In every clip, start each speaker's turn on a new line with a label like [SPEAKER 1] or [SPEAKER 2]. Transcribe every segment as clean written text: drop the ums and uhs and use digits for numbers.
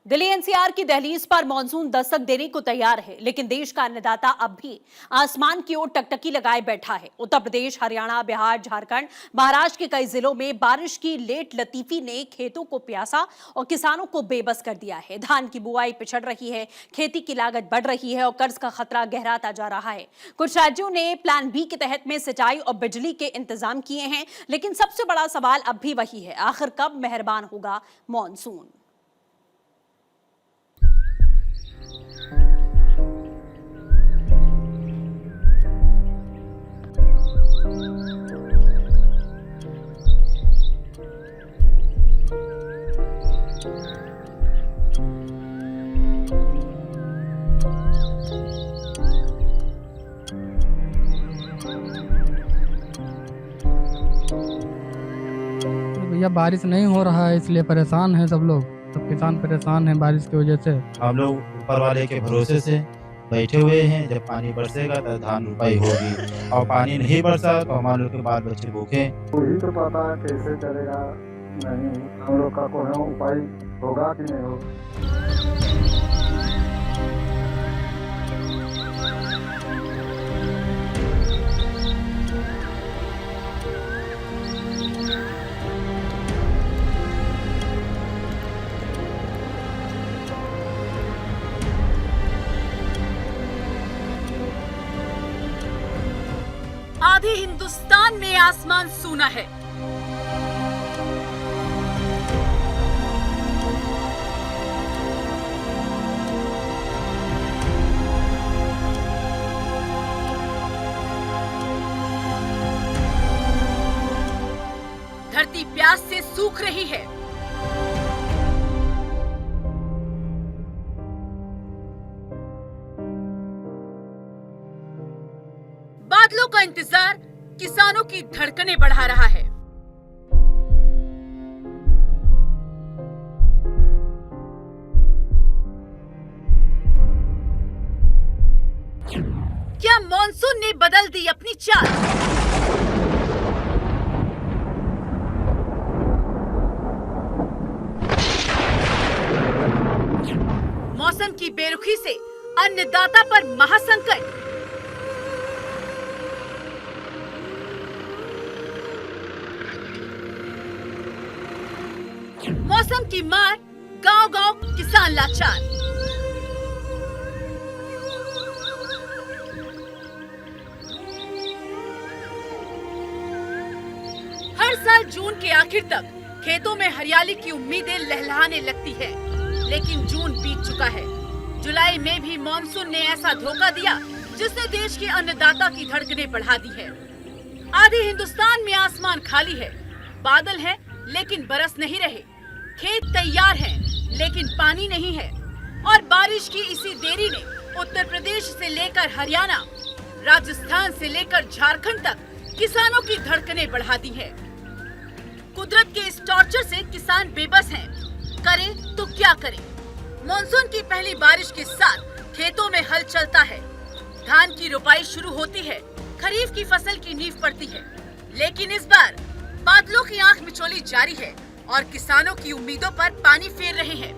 [SPEAKER 1] Delhi NCR की दहलीज पर मानसून दस्तक देने को तैयार है, लेकिन देश का अन्नदाता अब भी आसमान की ओर टकटकी लगाए बैठा है। उत्तर प्रदेश, हरियाणा, बिहार, झारखंड, महाराष्ट्र के कई जिलों में बारिश की लेट लतीफी ने खेतों को प्यासा और किसानों को बेबस कर दिया है। धान की बुआई पिछड़ रही है, खेती की लागत बढ़ रही है और कर्ज का खतरा गहराता जा रहा है। कुछ राज्यों ने प्लान बी के तहत में सिंचाई और बिजली के इंतजाम किए हैं, लेकिन सबसे बड़ा सवाल अब भी वही है, आखिर कब मेहरबान होगा मानसून।
[SPEAKER 2] भैया बारिश नहीं हो रहा है, इसलिए परेशान है सब लोग। सब किसान परेशान हैं बारिश की वजह से।
[SPEAKER 3] हम लोग ऊपर वाले के भरोसे से बैठे हुए हैं। जब पानी बरसेगा तो धान रुपाई होगी, और पानी नहीं बरसा तो हमारे लोग के बाल बच्चे भूखे।
[SPEAKER 4] वही तो पता है कैसे चलेगा, नहीं हम लोग का कोई उपाय होगा कि नहीं होगा।
[SPEAKER 5] आधे हिंदुस्तान में आसमान सूना है। धरती प्यास से सूख रही है। बादलों का इंतजार किसानों की धड़कनें बढ़ा रहा है। क्या मॉनसून ने बदल दी अपनी चाल? मौसम की बेरुखी से अन्नदाता पर महासंकट। मौसम की मार, गांव-गांव किसान लाचार। हर साल जून के आखिर तक खेतों में हरियाली की उम्मीदें लहलहाने लगती है, लेकिन जून बीत चुका है। जुलाई में भी मानसून ने ऐसा धोखा दिया जिसने देश के अन्नदाता की धड़कनें बढ़ा दी है। आधे हिंदुस्तान में आसमान खाली है, बादल है लेकिन बरस नहीं रहे। खेत तैयार हैं, लेकिन पानी नहीं है। और बारिश की इसी देरी ने उत्तर प्रदेश से लेकर हरियाणा, राजस्थान से लेकर झारखंड तक किसानों की धड़कनें बढ़ा दी है। कुदरत के इस टॉर्चर से किसान बेबस हैं। करें तो क्या करें? मॉनसून की पहली बारिश के साथ खेतों में हल चलता है। धान की रोपाई शुरू होती है, खरीफ की फसल की नींव पड़ती है। लेकिन इस बार बादलों की आंख मिचौली जारी है और किसानों की उम्मीदों पर पानी फेर रहे हैं।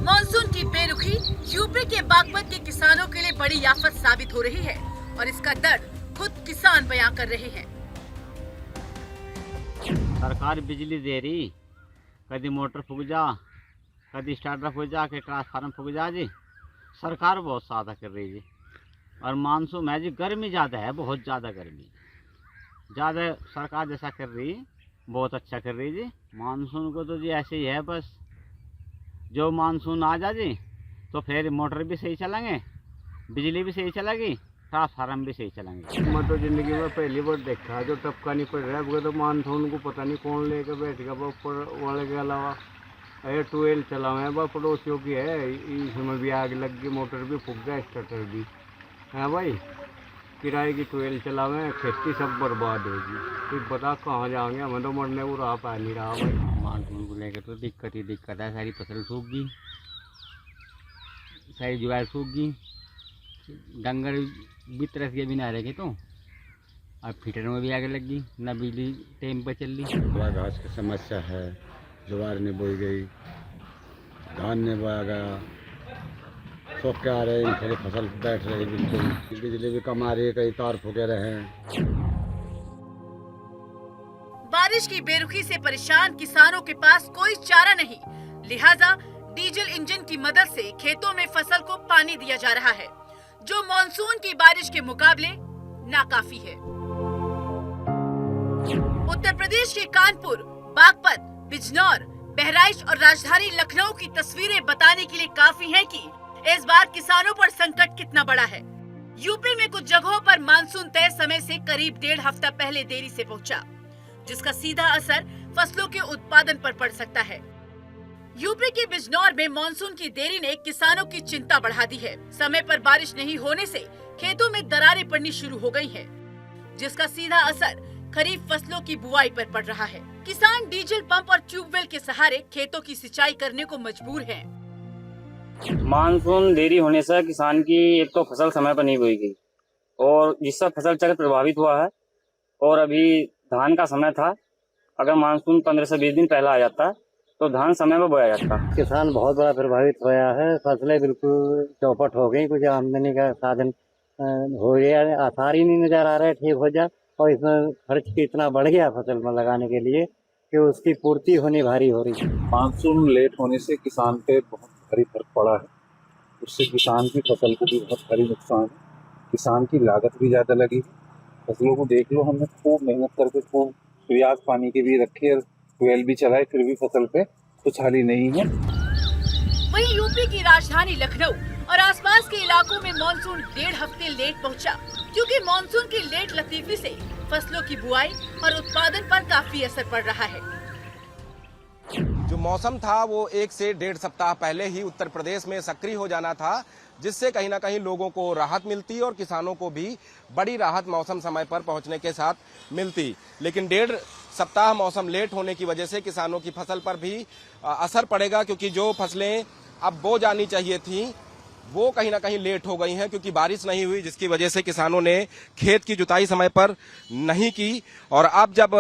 [SPEAKER 5] मॉनसून की बेरुखी यूपी के बागपत के किसानों के लिए बड़ी आफत साबित हो रही है और इसका दर्द खुद किसान बयां कर रहे हैं।
[SPEAKER 6] सरकार बिजली दे रही, कभी मोटर फूक जा, कभी स्टार्टर फूक जा के ट्रांसफार्मर फूक जा जी। सरकार बहुत ज्यादा कर रही जी। और मानसून है जी, गर्मी ज़्यादा है, बहुत ज़्यादा गर्मी ज़्यादा। सरकार जैसा कर रही बहुत अच्छा कर रही जी। मानसून को तो जी ऐसे ही है, बस जो मानसून आ जा जी तो फिर मोटर भी सही चलेंगे, बिजली भी सही चलेगी, ट्रांसफार्मर भी सही चलेंगे।
[SPEAKER 4] मैं तो जिंदगी में पहली बार देखा जो टपका नहीं पड़ रहा है। तो मानसून को पता नहीं कौन लेकर बैठ गया ऊपर वाले के अलावा। अरे ट्वेल्व चला हुआ है पड़ोसियों की है, इसमें भी आग लग गई, मोटर भी फूक गया, स्टार्टर भी है भाई। किराए की ट्वेल्व चला हुआ है, खेती सब बर्बाद होगी। फिर बता कहाँ जाएंगे, हमें तो मरने को रहा पा नहीं रहा भाई।
[SPEAKER 6] मानसून को लेकर तो दिक्कत ही दिक्कत है। सारी फसल सूख गई, सारी जुगाड़ सूख गई, डंगर भी तरस के भी ना रहे तो अब फिटर में भी आगे लग गई, न बिजली टाइम पर चल रही।
[SPEAKER 7] थोड़ा घास की समस्या है, ज्वार नहीं बोई गई,
[SPEAKER 4] धान नहीं बोया गया, सूख के आ रहे हैं, फिर फसल बैठ रही बिल्कुल, बिजली भी कम आ रही है, कई तार फूके रहे हैं।
[SPEAKER 5] बारिश की बेरुखी से परेशान किसानों के पास कोई चारा नहीं, लिहाजा डीजल इंजन की मदद से खेतों में फसल को पानी दिया जा रहा है, जो मॉनसून की बारिश के मुकाबले नाकाफी है। उत्तर प्रदेश के कानपुर, बागपत, बिजनौर, बहराइच और राजधानी लखनऊ की तस्वीरें बताने के लिए काफी हैं कि इस बार किसानों पर संकट कितना बड़ा है। यूपी में कुछ जगहों पर मानसून तय समय से करीब 1.5 हफ्ता पहले देरी से पहुंचा, जिसका सीधा असर फसलों के उत्पादन पर पड़ सकता है। यूपी के बिजनौर में मानसून की देरी ने किसानों की चिंता बढ़ा दी है। समय पर बारिश नहीं होने से खेतों में दरारें पड़नी शुरू हो गई हैं, जिसका सीधा असर खरीफ फसलों की बुआई पर पड़ रहा है। किसान डीजल पंप और ट्यूबवेल के सहारे खेतों की सिंचाई करने को मजबूर हैं।
[SPEAKER 7] मानसून देरी होने से किसान की एक तो फसल समय पर नहीं बोई गई और जिससे फसल चक्र प्रभावित हुआ है। और अभी धान का समय था, अगर मानसून 15 से 20 दिन पहले आ जाता तो धान समय पर बोया जाता।
[SPEAKER 8] किसान बहुत बड़ा प्रभावित होया है, फसलें बिल्कुल चौपट हो गई, कुछ आमदनी का साधन हो गया, आसार ही नहीं नजर आ रहा है ठीक हो जाए। और इसमें खर्च भी इतना बढ़ गया फसल में लगाने के लिए कि उसकी पूर्ति होनी भारी हो रही है।
[SPEAKER 9] मानसून लेट होने से किसान पे बहुत भारी फर्क पड़ा है, उससे किसान की फसल को भी बहुत भारी नुकसान है। किसान की लागत भी ज़्यादा लगी, फसलों को देख लो, हमने खूब मेहनत करके खूब प्रयास पानी के भी रखे और ट्यूबवेल भी चलाए, फिर भी फसल पे खुशहाली नहीं है।
[SPEAKER 5] वहीं यूपी की राजधानी लखनऊ और आसपास के इलाकों में मानसून 1.5 हफ्ते लेट पहुंचा, क्योंकि मानसून की लेट लतीफी से फसलों की बुआई और उत्पादन पर काफी असर पड़ रहा है।
[SPEAKER 10] जो मौसम था वो 1 से 1.5 सप्ताह पहले ही उत्तर प्रदेश में सक्रिय हो जाना था, जिससे कहीं ना कहीं लोगों को राहत मिलती और किसानों को भी बड़ी राहत मौसम समय पर पहुंचने के साथ मिलती। लेकिन 1.5 सप्ताह मौसम लेट होने की वजह से किसानों की फसल पर भी असर पड़ेगा, क्योंकि जो फसलें अब बो जानी चाहिए थी वो कहीं ना कहीं लेट हो गई हैं, क्योंकि बारिश नहीं हुई, जिसकी वजह से किसानों ने खेत की जुताई समय पर नहीं की। और अब जब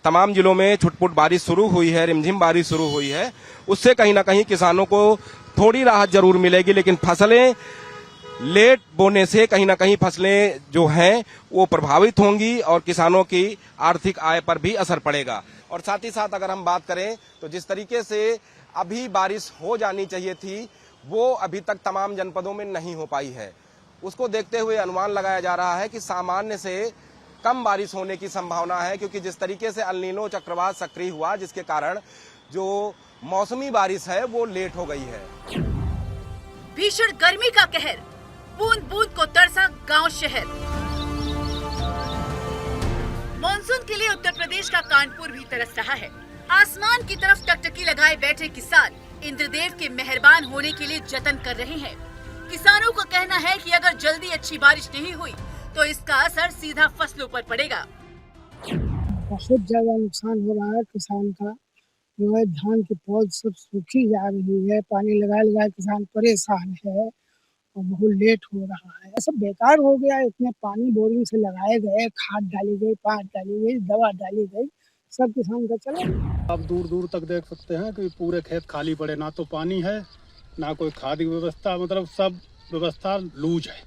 [SPEAKER 10] तमाम जिलों में छुटपुट बारिश शुरू हुई है, रिमझिम बारिश शुरू हुई है, उससे कहीं ना कहीं किसानों को थोड़ी राहत जरूर मिलेगी। लेकिन फसलें लेट बोने से कहीं ना कहीं फसलें जो हैं वो प्रभावित होंगी और किसानों की आर्थिक आय पर भी असर पड़ेगा। और साथ ही साथ अगर हम बात करें तो जिस तरीके से अभी बारिश हो जानी चाहिए थी वो अभी तक तमाम जनपदों में नहीं हो पाई है। उसको देखते हुए अनुमान लगाया जा रहा है कि सामान्य से कम बारिश होने की संभावना है, क्योंकि जिस तरीके से अल नीनो चक्रवात सक्रिय हुआ, जिसके कारण जो मौसमी बारिश है वो लेट हो गई है।
[SPEAKER 5] भीषण गर्मी का कहर, बूंद बूंद को तरसा गांव शहर। मानसून के लिए उत्तर प्रदेश का कानपुर भी तरस रहा है। आसमान की तरफ टकटकी लगाए बैठे किसान इंद्रदेव के मेहरबान होने के लिए जतन कर रहे हैं। किसानों का कहना है कि अगर जल्दी अच्छी बारिश नहीं हुई तो इसका असर सीधा फसलों पर पड़ेगा।
[SPEAKER 11] बहुत ज्यादा नुकसान हो रहा है किसान का, जो है धान की पौध सब सूखी जा रही है, पानी लगा किसान परेशान है और बहुत लेट हो रहा है। सब बेकार हो गया, इतने पानी बोरिंग से लगाए गए, खाद डाली गई, पानी डाली गई, दवा डाली गई, सब किसान का चला।
[SPEAKER 12] आप दूर दूर तक देख सकते हैं कि पूरे खेत खाली पड़े, ना तो पानी है ना कोई खाद की व्यवस्था, मतलब सब व्यवस्था लूज है,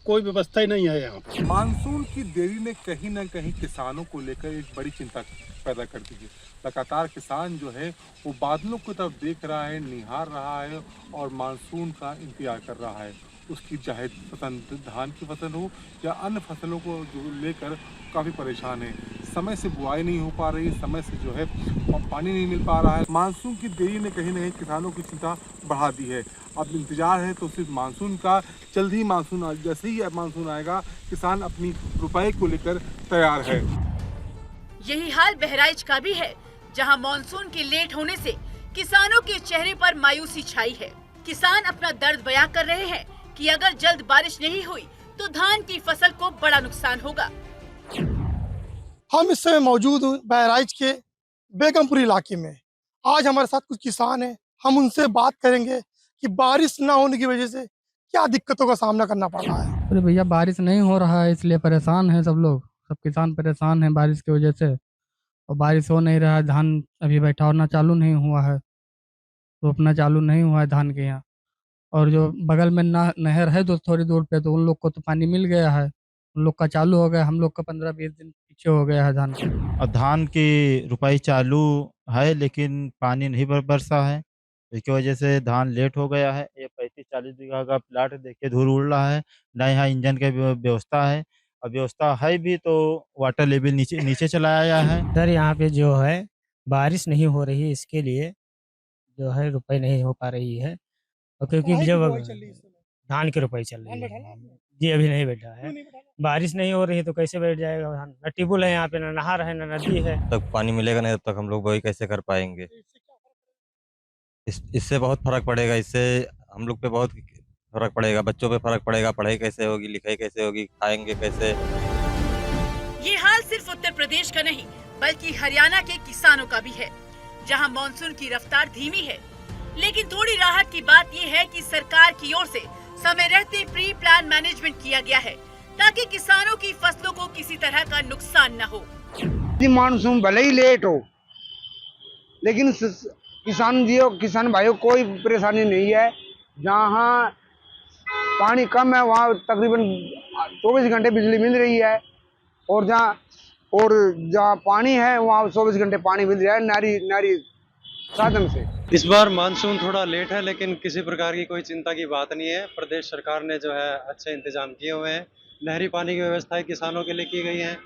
[SPEAKER 12] कोई व्यवस्था ही नहीं है यहाँ पर।
[SPEAKER 13] मानसून की देरी ने कहीं न कहीं किसानों को लेकर एक बड़ी चिंता पैदा कर दी है। लगातार किसान जो है वो बादलों की तरफ देख रहा है, निहार रहा है और मानसून का इंतजार कर रहा है। उसकी चाहे फसल धान की फसल हो या अन्य फसलों को जो लेकर काफ़ी परेशान है। समय से बुआई नहीं हो पा रही, समय से जो है पानी नहीं मिल पा रहा है। मानसून की देरी ने कहीं न कहीं किसानों की चिंता बढ़ा दी है। अब इंतजार है तो सिर्फ मानसून का, जल्द ही मानसून, जैसे ही मानसून आएगा किसान अपनी रुपए को लेकर तैयार है।
[SPEAKER 5] यही हाल बहराइच का भी है, जहां मानसून के लेट होने से किसानों के चेहरे पर मायूसी छाई है। किसान अपना दर्द बयां कर रहे हैं कि अगर जल्द बारिश नहीं हुई तो धान की फसल को बड़ा नुकसान होगा।
[SPEAKER 11] हम इस समय मौजूद हूँ बहराइच के बेगमपुर इलाके में। आज हमारे साथ कुछ किसान हैं, हम उनसे बात करेंगे कि बारिश ना होने की वजह से क्या दिक्कतों का सामना करना पड़ रहा है।
[SPEAKER 2] अरे भैया बारिश नहीं हो रहा है, इसलिए परेशान हैं सब लोग, सब किसान परेशान हैं बारिश की वजह से। और बारिश हो नहीं रहा है, धान अभी बैठा होना चालू नहीं हुआ है। रोपना चालू नहीं हुआ है धान के यहाँ। और जो बगल में नहर है तो थोड़ी दूर पे, तो उन लोग को तो पानी मिल गया है, उन लोग का चालू हो गया, हम लोग का 15-20 दिन पीछे हो गया है धान का।
[SPEAKER 3] और धान की रुपाई चालू है लेकिन पानी नहीं बरसा है, इसकी वजह से धान लेट हो गया है। ये 35-40 बीघा का प्लाट देखिए धूल उड़ रहा है, ना यहाँ इंजन की व्यवस्था है, और व्यवस्था है भी तो वाटर लेवल नीचे नीचे चला आया है।
[SPEAKER 8] सर यहाँ पे जो है बारिश नहीं हो रही, इसके लिए जो है रुपए नहीं हो पा रही है। और क्योंकि जब धान की रुपई चल रही है जी, अभी नहीं बैठा है, बारिश नहीं हो रही है तो कैसे बैठ जाएगा धान। न ट्यूबवेल है यहाँ पे, न नहर है, न नदी है।
[SPEAKER 14] तक पानी मिलेगा नहीं तब तक हम लोग बोई कैसे कर पाएंगे। इससे बहुत फर्क पड़ेगा, इससे हम लोग पे बहुत फर्क पड़ेगा, बच्चों पे फर्क पड़ेगा, पढ़ाई कैसे होगी, लिखाई कैसे होगी, खाएंगे कैसे।
[SPEAKER 5] ये हाल सिर्फ उत्तर प्रदेश का नहीं बल्कि हरियाणा के किसानों का भी है, जहां मानसून की रफ्तार धीमी है। लेकिन थोड़ी राहत की बात ये है कि सरकार की ओर से समय रहते प्री प्लान मैनेजमेंट किया गया है ताकि किसानों की फसलों को किसी तरह का नुकसान न हो।
[SPEAKER 11] मानसून भले ही लेट हो लेकिन किसान भाइयों को कोई परेशानी नहीं है। जहाँ पानी कम है वहाँ तकरीबन 24 घंटे बिजली मिल रही है, और जहाँ पानी है वहाँ 24 घंटे पानी मिल रहा है नारी साधन से।
[SPEAKER 8] इस बार मानसून थोड़ा लेट है लेकिन किसी प्रकार की कोई चिंता की बात नहीं है। प्रदेश सरकार ने जो है अच्छे इंतजाम किए हुए हैं। नहरी पानी की व्यवस्थाएं किसानों के लिए की गई हैं,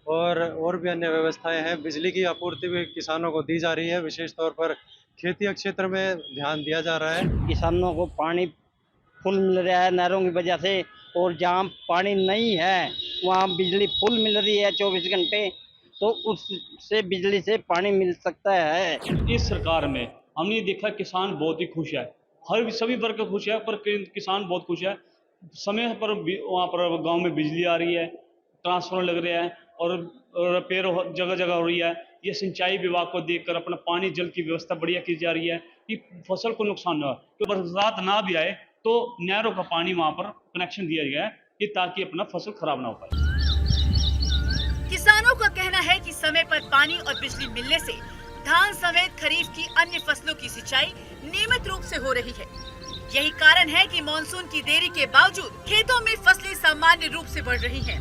[SPEAKER 8] और भी अन्य व्यवस्थाएं हैं। बिजली की आपूर्ति भी किसानों को दी जा रही है। विशेष तौर पर खेती क्षेत्र में ध्यान दिया जा रहा है।
[SPEAKER 6] किसानों को पानी फुल मिल रहा है नहरों की वजह से, और जहाँ पानी नहीं है वहाँ बिजली फुल मिल रही है 24 घंटे, तो उससे बिजली से पानी मिल सकता है।
[SPEAKER 15] इस सरकार में हमने देखा किसान बहुत ही खुश है, सभी वर्ग खुश है, पर किसान बहुत खुश है। समय पर वहाँ पर गांव में बिजली आ रही है, ट्रांसफार्मर लग रहा है, और रिपेयर जगह जगह हो रही है। ये सिंचाई विभाग को देखकर अपना पानी जल की व्यवस्था बढ़िया की जा रही है कि फसल को नुकसान न हो। तो बरसात ना भी आए तो नहरों का पानी वहाँ पर कनेक्शन दिया गया है कि ताकि अपना फसल खराब ना हो पाए।
[SPEAKER 5] किसानों का कहना है कि समय पर पानी और बिजली मिलने से धान समेत खरीफ की अन्य फसलों की सिंचाई नियमित रूप से हो रही है। यही कारण है कि मानसून की देरी के बावजूद खेतों में फसलें सामान्य रूप से बढ़ रही हैं।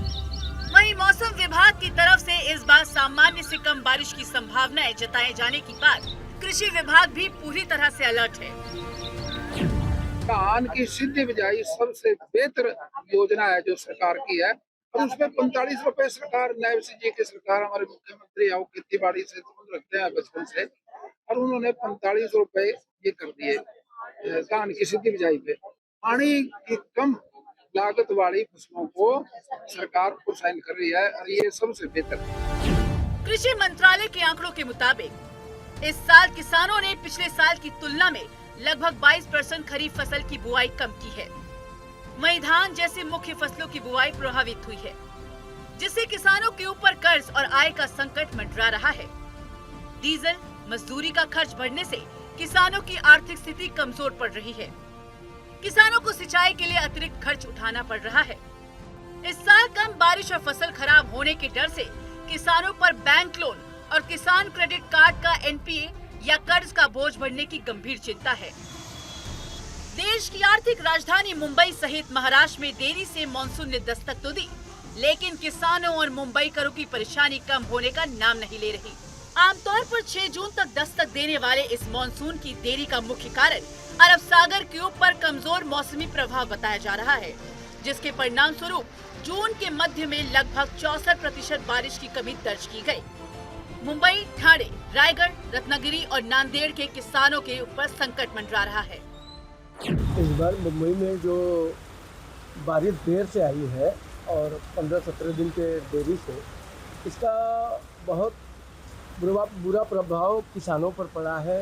[SPEAKER 5] वहीं मौसम विभाग की तरफ से इस बार सामान्य से कम बारिश की संभावनाएं जताए जाने के बाद कृषि विभाग भी पूरी तरह से अलर्ट है।
[SPEAKER 11] धान की सीधी बिजाई सबसे बेहतर योजना है जो सरकार की है, और उसमें 45 रुपए सरकार नायब जी की सरकार, हमारे मुख्यमंत्री आओ खेती बाड़ी से संबंध रखते हैं बचपन से, और उन्होंने 45 रुपए ये कर दिए धान की सीधी बिजाई पे। पानी की कम लागत वाली फसलों को सरकार प्रोत्साहन कर रही है, और ये सबसे बेहतर है।
[SPEAKER 5] कृषि मंत्रालय के आंकड़ों के मुताबिक इस साल किसानों ने पिछले साल की तुलना में लगभग 22% खरीफ फसल की बुआई कम की है। वहीं धान जैसी मुख्य फसलों की बुआई प्रभावित हुई है, जिससे किसानों के ऊपर कर्ज और आय का संकट मंडरा रहा है। डीजल, मजदूरी का खर्च बढ़ने से किसानों की आर्थिक स्थिति कमजोर पड़ रही है। किसानों को सिंचाई के लिए अतिरिक्त खर्च उठाना पड़ रहा है। इस साल कम बारिश और फसल खराब होने के डर से किसानों पर बैंक लोन और किसान क्रेडिट कार्ड का एनपीए या कर्ज का बोझ बढ़ने की गंभीर चिंता है। देश की आर्थिक राजधानी मुंबई सहित महाराष्ट्र में देरी से मानसून ने दस्तक तो दी, लेकिन किसानों और मुंबईकरों की परेशानी कम होने का नाम नहीं ले रही। आमतौर पर 6 जून तक दस्तक देने वाले इस मानसून की देरी का मुख्य कारण अरब सागर के ऊपर कमजोर मौसमी प्रभाव बताया जा रहा है, जिसके परिणाम स्वरूप जून के मध्य में लगभग 64% बारिश की कमी दर्ज की गई। मुंबई, ठाणे, रायगढ़, रत्नागिरी और नांदेड़ के किसानों के ऊपर संकट मंडरा रहा है।
[SPEAKER 16] इस बार मुंबई में जो बारिश देर से आई है और 15-17 दिन के देरी से, इसका बहुत बुरा प्रभाव किसानों पर पड़ा है।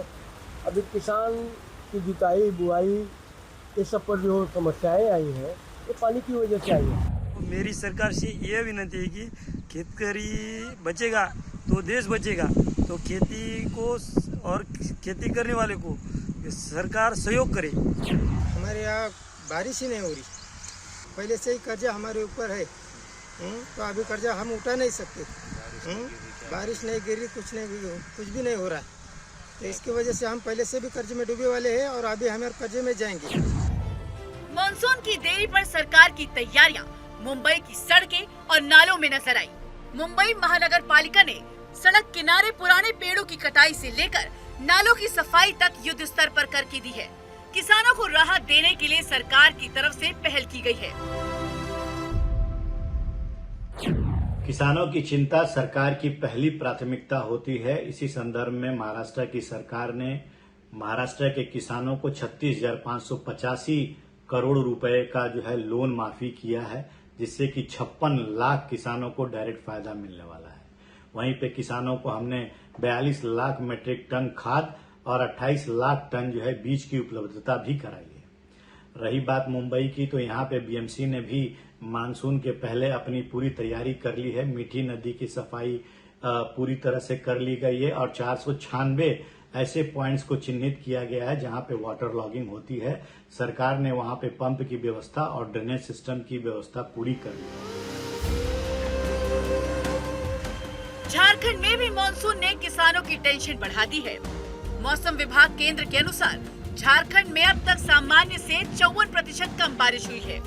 [SPEAKER 16] अभी किसान की जुताई, बुआई, इस सब पर जो समस्याएं आई हैं ये पानी की वजह से आई है।
[SPEAKER 17] मेरी सरकार से ये विनती है कि खेती बचेगा तो देश बचेगा, तो खेती को और खेती करने वाले को सरकार सहयोग करे।
[SPEAKER 18] हमारे यहाँ बारिश ही नहीं हो रही, पहले से ही कर्जा हमारे ऊपर है, तो अभी कर्जा हम उठा नहीं सकते। बारिश नहीं गिरी, कुछ भी नहीं हो रहा है। तो इसकी वजह से हम पहले से भी कर्ज में डूबे वाले हैं और अभी हमें कर्जे में जाएंगे।
[SPEAKER 5] मॉनसून की देरी पर सरकार की तैयारियां मुंबई की सड़कें और नालों में नजर आई। मुंबई महानगर पालिका ने सड़क किनारे पुराने पेड़ों की कटाई से लेकर नालों की सफाई तक युद्ध स्तर पर करके दी है। किसानों को राहत देने के लिए सरकार की तरफ से पहल की गई है।
[SPEAKER 19] किसानों की चिंता सरकार की पहली प्राथमिकता होती है। इसी संदर्भ में महाराष्ट्र की सरकार ने महाराष्ट्र के किसानों को 36,585 करोड़ रुपए का जो है लोन माफी किया है, जिससे कि 56 लाख किसानों को डायरेक्ट फायदा मिलने वाला है। वहीं पे किसानों को हमने 42 लाख मीट्रिक टन खाद और 28 लाख टन जो है बीज की उपलब्धता भी कराई है। रही बात मुंबई की, तो यहाँ पे बीएमसी ने भी मानसून के पहले अपनी पूरी तैयारी कर ली है। मीठी नदी की सफाई पूरी तरह से कर ली गई है और 496 ऐसे पॉइंट्स को चिन्हित किया गया है जहां पे वाटर लॉगिंग होती है। सरकार ने वहां पे पंप की व्यवस्था और ड्रेनेज सिस्टम की व्यवस्था पूरी कर ली है।
[SPEAKER 5] झारखंड में भी मानसून ने किसानों की टेंशन बढ़ा दी है। मौसम विभाग केंद्र के अनुसार झारखंड में अब तक सामान्य से 54% कम बारिश हुई है।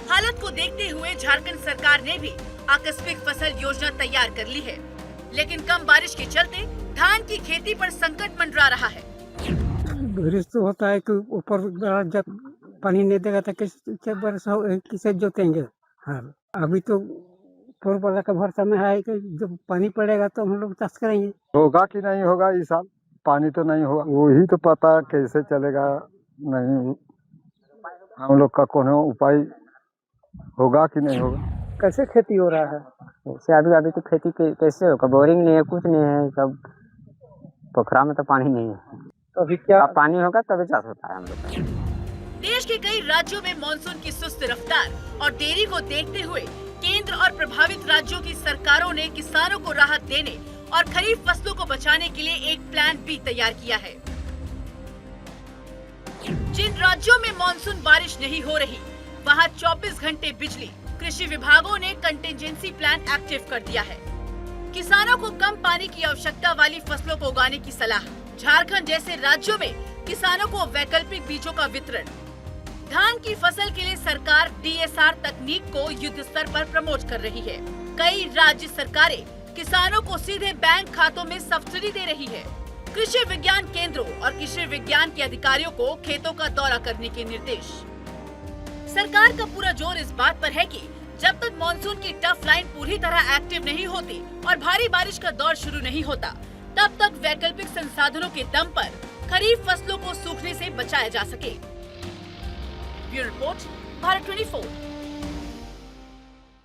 [SPEAKER 5] हालत को देखते हुए झारखंड सरकार ने भी आकस्मिक फसल योजना तैयार कर ली है, लेकिन कम बारिश के चलते धान की खेती पर संकट मंडरा रहा है।
[SPEAKER 18] बारिश तो होता है कि ऊपर जब पानी नहीं देगा तो किसे जोतेंगे। हाँ, अभी तो ऊपर वाला का भरोसा में है कि जब पानी पड़ेगा तो हम लोग चाष करेंगे।
[SPEAKER 20] होगा कि नहीं होगा इस साल, पानी तो नहीं होगा, वही तो पता कैसे चलेगा। नहीं, हम लोग का कोनो उपाय होगा कि नहीं होगा।
[SPEAKER 18] कैसे खेती हो रहा है?
[SPEAKER 21] अभी तो खेती कैसे होगा? बोरिंग नहीं है, कुछ नहीं है, सब पोखरा में तो पानी नहीं है।
[SPEAKER 18] तो अभी क्या
[SPEAKER 21] पानी होगा तभी चाष होता है हम लोग का।
[SPEAKER 5] देश के कई राज्यों में मानसून की सुस्त रफ्तार और देरी को देखते हुए केंद्र और प्रभावित राज्यों की सरकारों ने किसानों को राहत देने और खरीफ फसलों को बचाने के लिए एक प्लान भी तैयार किया है। जिन राज्यों में मानसून बारिश नहीं हो रही, वहां 24 घंटे बिजली। कृषि विभागों ने कंटिजेंसी प्लान एक्टिव कर दिया है। किसानों को कम पानी की आवश्यकता वाली फसलों को उगाने की सलाह। झारखंड जैसे राज्यों में किसानों को वैकल्पिक बीजों का वितरण। धान की फसल के लिए सरकार DSR तकनीक को युद्ध स्तर पर प्रमोट कर रही है। कई राज्य सरकारें किसानों को सीधे बैंक खातों में सब्सिडी दे रही है। कृषि विज्ञान केंद्रों और कृषि विज्ञान के अधिकारियों को खेतों का दौरा करने के निर्देश। सरकार का पूरा जोर इस बात पर है कि जब तक मानसून की टफ लाइन पूरी तरह एक्टिव नहीं होती और भारी बारिश का दौर शुरू नहीं होता, तब तक वैकल्पिक संसाधनों के दम पर खरीफ फसलों को सूखने से बचाया जा सके। Bureau report, Bharat 24।